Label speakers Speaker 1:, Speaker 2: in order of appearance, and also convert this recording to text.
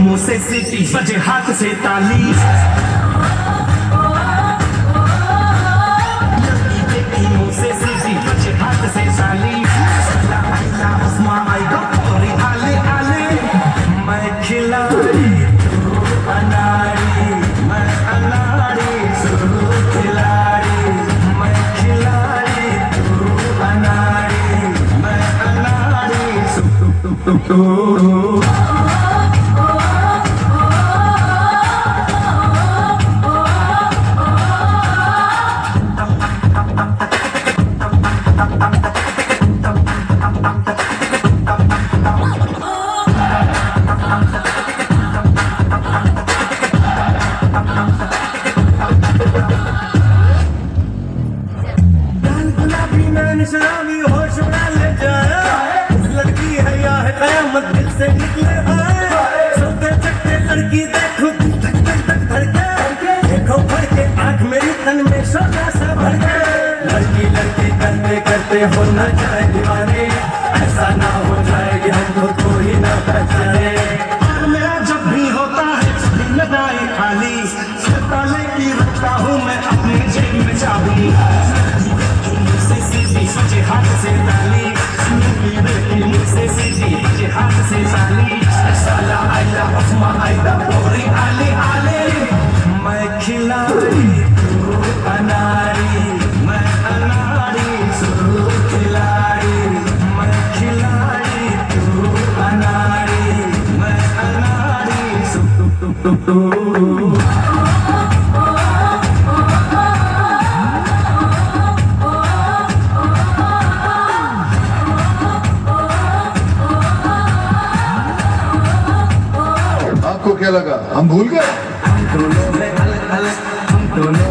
Speaker 1: मुंह से सीटी बजे हाथ से ताली मुंह से सीटी बजे हाथ से ताली आले आले मैं खिलाड़ी तू अनाड़ी मैं अनाड़ी तू खिलाड़ी मैं खिलाड़ी तू अनाड़ी मैं अनाड़ी तू
Speaker 2: शराबी होश उड़ा ले जाए लड़की है या है कयामत दिल से निकले आए सोते चकते लड़की देखो धक धक धक धड़के देखो भर के आँख मेरी तन में सोना सा भर के लड़की लड़की करते करते हो न जाए दीवाने ऐसा ना हो जाए कि हम खुद को ही ना पहचाने
Speaker 1: और मेरा जब भी होता है दिन लगाए खाली ताले की रखता हूँ मैं अपनी जेब में चाबी बजे हाथ से ताली मुझसे सीधी बजे हाथ से ताली साला आइला उस्मा आइला बोरी आले आले मैं खिलाड़ी तू अनाड़ी मैं अनाड़ी तू खिलाड़ी मैं खिलाड़ी तू अनाड़ी मैं अनाड़ी तू
Speaker 3: आपको क्या लगा हम भूल गए?
Speaker 1: हम दोनों में अलग अलग हम दोनों